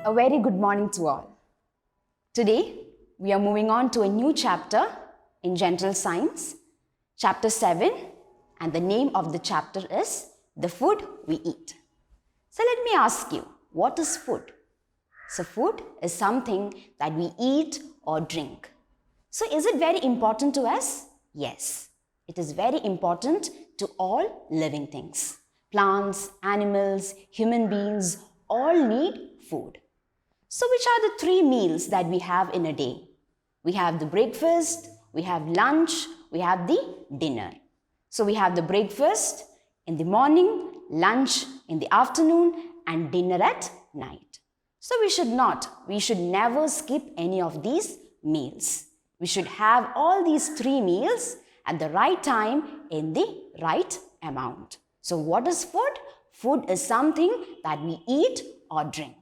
A very good morning to all. Today, we are moving on to a new chapter in General Science, Chapter 7, and the name of the chapter is The Food We Eat. So let me ask you, what is food? So food is something that we eat or drink. So is it very important to us? Yes, it is very important to all living things. Plants, animals, human beings all need food. So which are the three meals that we have in a day? We have the breakfast, we have lunch, we have the dinner. So we have the breakfast in the morning, lunch in the afternoon, and dinner at night. So we should never skip any of these meals. We should have all these three meals at the right time in the right amount. So what is food? Food is something that we eat or drink.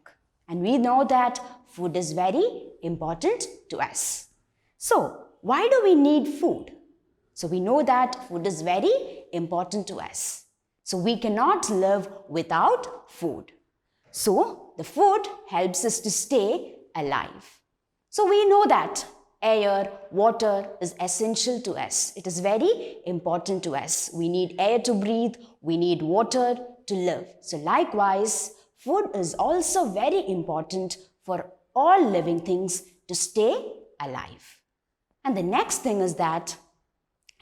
And we know that food is very important to us. So why do we need food? So we know that food is very important to us. So we cannot live without food. So the food helps us to stay alive. So we know that air, water is essential to us. It is very important to us. We need air to breathe. We need water to live. So likewise, food is also very important for all living things to stay alive. And the next thing is that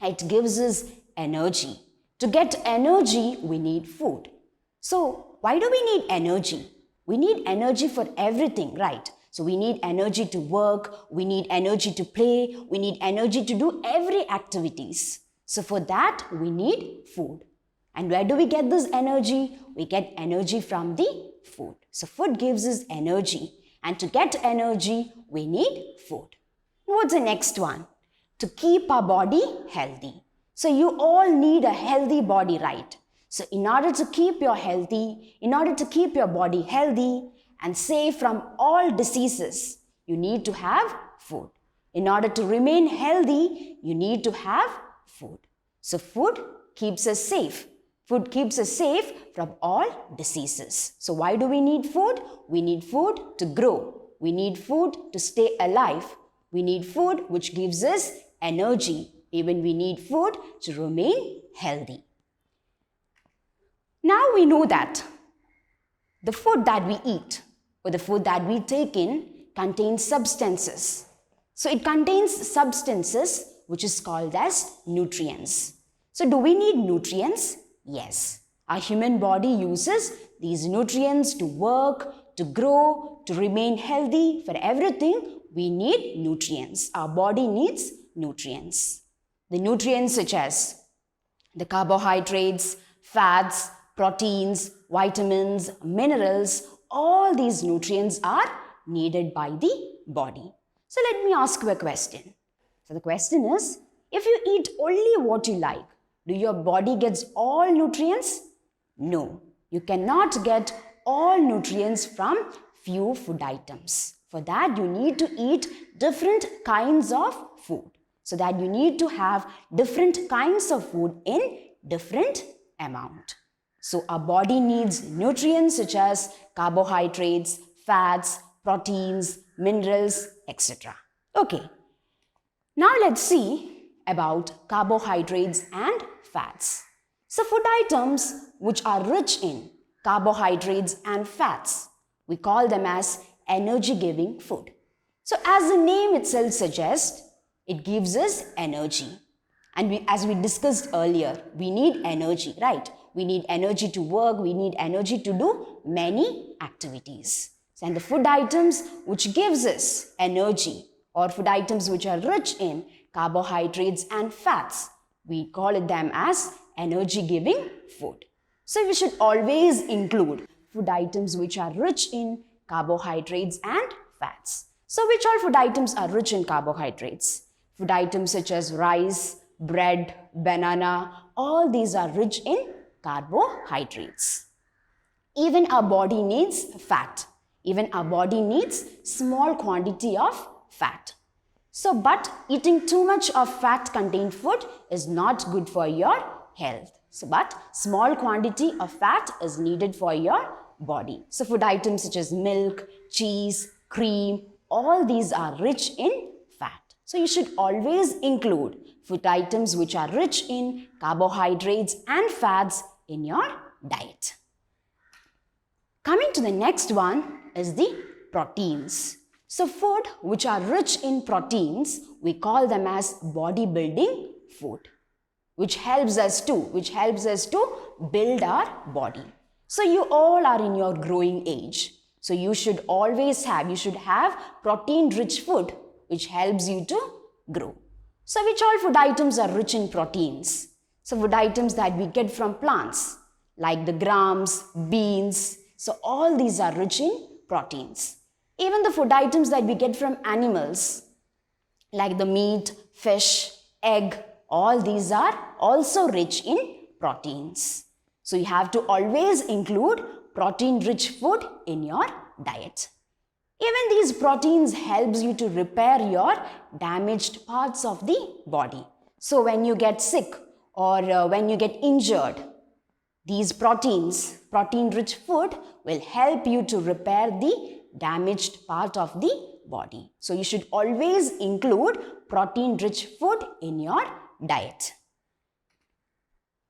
it gives us energy. To get energy, we need food. So why do we need energy? We need energy for everything, right? So we need energy to work, we need energy to play, we need energy to do every activities. So for that, we need food. And where do we get this energy? We get energy from the food. So food gives us energy. And to get energy, we need food. What's the next one? To keep our body healthy. So you all need a healthy body, right? So in order to keep your body healthy and safe from all diseases, you need to have food. In order to remain healthy, you need to have food. So food keeps us safe. Food keeps us safe from all diseases. So why do we need food? We need food to grow. We need food to stay alive. We need food which gives us energy. Even we need food to remain healthy. Now we know that the food that we eat or the food that we take in contains substances. So it contains substances which is called as nutrients. So do we need nutrients? Yes. Our human body uses these nutrients to work, to grow, to remain healthy. For everything, we need nutrients. Our body needs nutrients. The nutrients such as the carbohydrates, fats, proteins, vitamins, minerals, all these nutrients are needed by the body. So let me ask you a question. So the question is, if you eat only what you like, do your body get all nutrients? No, you cannot get all nutrients from few food items. For that, you need to eat different kinds of food. So that you need to have different kinds of food in different amount. So our body needs nutrients such as carbohydrates, fats, proteins, minerals, etc. Okay, now let's see about carbohydrates and fats. So food items which are rich in carbohydrates and fats, we call them as energy-giving food. So as the name itself suggests, it gives us energy. And as we discussed earlier, we need energy, right? We need energy to work, we need energy to do many activities. And the food items which gives us energy or food items which are rich in carbohydrates and fats, we call them as energy-giving food. So we should always include food items which are rich in carbohydrates and fats. So which all food items are rich in carbohydrates? Food items such as rice, bread, banana, all these are rich in carbohydrates. Even our body needs fat. Even our body needs small quantity of fat. So, but eating too much of fat-contained food is not good for your health. So, but small quantity of fat is needed for your body. So food items such as milk, cheese, cream, all these are rich in fat. So you should always include food items which are rich in carbohydrates and fats in your diet. Coming to the next one is the proteins. So food which are rich in proteins, we call them as bodybuilding food, which helps us to build our body. So you all are in your growing age. So you should have protein-rich food which helps you to grow. So which all food items are rich in proteins? So food items that we get from plants like the grams, beans. So all these are rich in proteins. Even the food items that we get from animals like the meat, fish, egg, all these are also rich in proteins. So you have to always include protein-rich food in your diet. Even these proteins helps you to repair your damaged parts of the body. So when you get sick or when you get injured, these protein-rich food will help you to repair the damaged part of the body. So you should always include protein-rich food in your diet.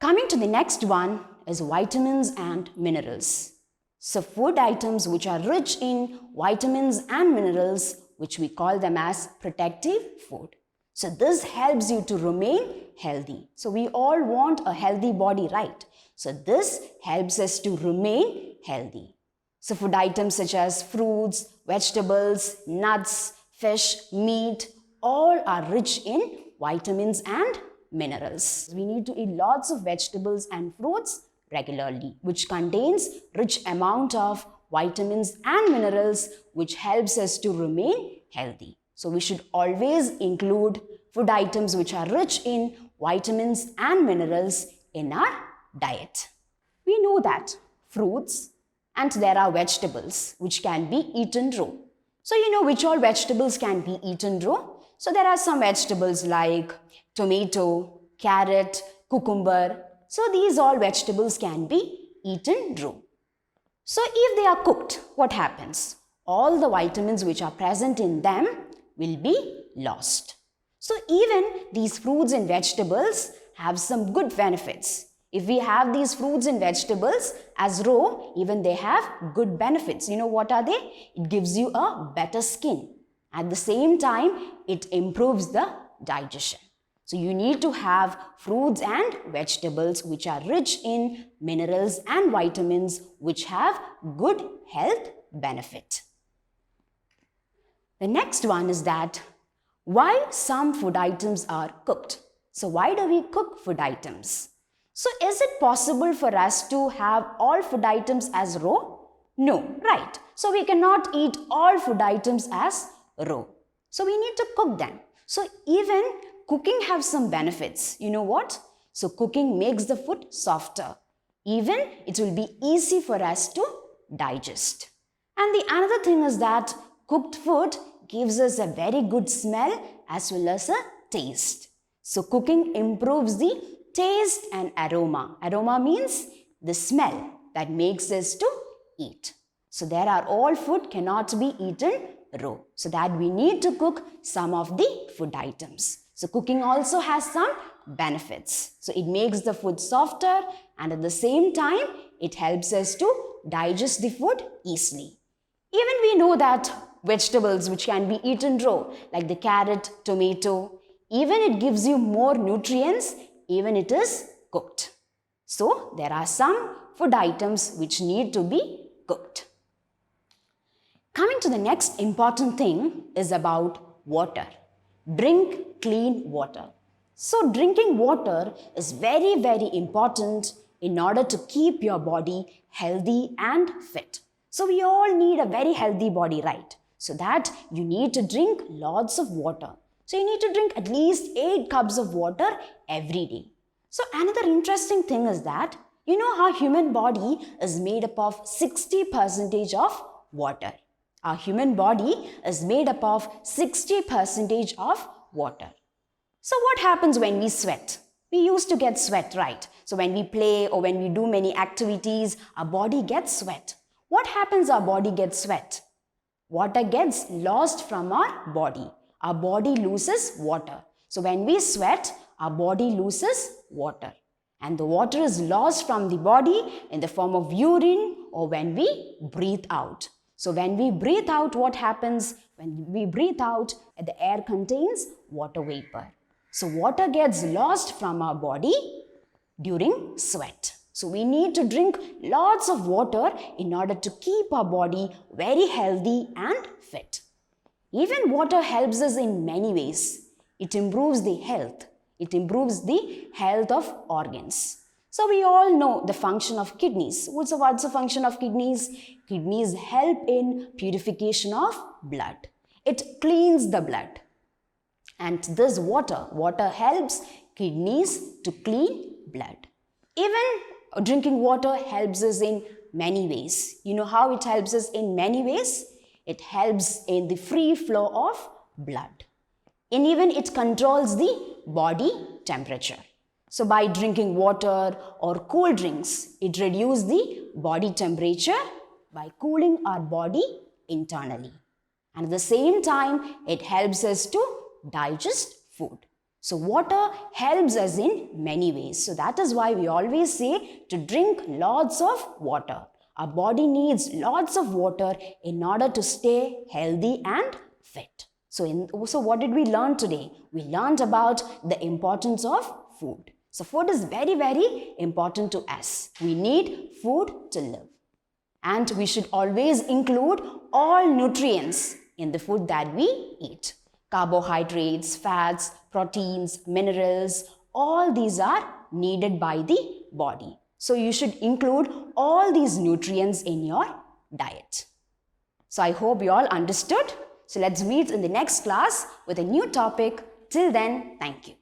Coming to the next one is vitamins and minerals. So food items which are rich in vitamins and minerals, which we call them as protective food. So this helps you to remain healthy. So we all want a healthy body, right? So this helps us to remain healthy. So food items such as fruits, vegetables, nuts, fish, meat, all are rich in vitamins and minerals. We need to eat lots of vegetables and fruits regularly, which contains rich amount of vitamins and minerals, which helps us to remain healthy. So we should always include food items which are rich in vitamins and minerals in our diet. We know that fruits and there are vegetables which can be eaten raw. So you know which all vegetables can be eaten raw? So there are some vegetables like tomato, carrot, cucumber. So these all vegetables can be eaten raw. So if they are cooked, what happens? All the vitamins which are present in them will be lost. So even these fruits and vegetables have some good benefits. If we have these fruits and vegetables as raw, even they have good benefits. You know what are they? It gives you a better skin. At the same time, it improves the digestion. So you need to have fruits and vegetables which are rich in minerals and vitamins which have good health benefit. The next one is that why some food items are cooked. So why do we cook food items? So is it possible for us to have all food items as raw? No, right. So we cannot eat all food items as raw. So we need to cook them. So even cooking has some benefits. You know what? So cooking makes the food softer. Even it will be easy for us to digest. And the another thing is that cooked food gives us a very good smell as well as a taste. So cooking improves the taste and aroma. Aroma means the smell that makes us to eat. So there are all food cannot be eaten raw. So that we need to cook some of the food items. So cooking also has some benefits. So it makes the food softer and at the same time it helps us to digest the food easily. Even we know that vegetables which can be eaten raw like the carrot, tomato, even it gives you more nutrients even it is cooked. So there are some food items which need to be cooked. Coming to the next important thing is about water. Drink clean water. So drinking water is very, very important in order to keep your body healthy and fit. So we all need a very healthy body, right? So that you need to drink lots of water. So you need to drink at least 8 cups of water every day. So another interesting thing is that, you know how human body is made up of 60% of water. Our human body is made up of 60% of water. So what happens when we sweat? We used to get sweat, right? So when we play or when we do many activities, our body gets sweat. what happens? Our body gets sweat. Water gets lost from our body. Our body loses water. So when we sweat, our body loses water. And the water is lost from the body in the form of urine or when we breathe out. So when we breathe out, what happens? When we breathe out, the air contains water vapor. So water gets lost from our body during sweat. So we need to drink lots of water in order to keep our body very healthy and fit. Even water helps us in many ways. It improves the health. It improves the health of organs. So we all know the function of kidneys. What's the function of kidneys? Kidneys help in purification of blood. It cleans the blood. And this water helps kidneys to clean blood. Even drinking water helps us in many ways. You know how it helps us in many ways? It helps in the free flow of blood. And even it controls the body temperature. So by drinking water or cool drinks, it reduces the body temperature by cooling our body internally. And at the same time, it helps us to digest food. So water helps us in many ways. So that is why we always say to drink lots of water. Our body needs lots of water in order to stay healthy and fit. So what did we learn today? We learned about the importance of food. So food is very, very important to us. We need food to live. And we should always include all nutrients in the food that we eat. Carbohydrates, fats, proteins, minerals, all these are needed by the body. So you should include all these nutrients in your diet. So I hope you all understood. So let's meet in the next class with a new topic. Till then, thank you.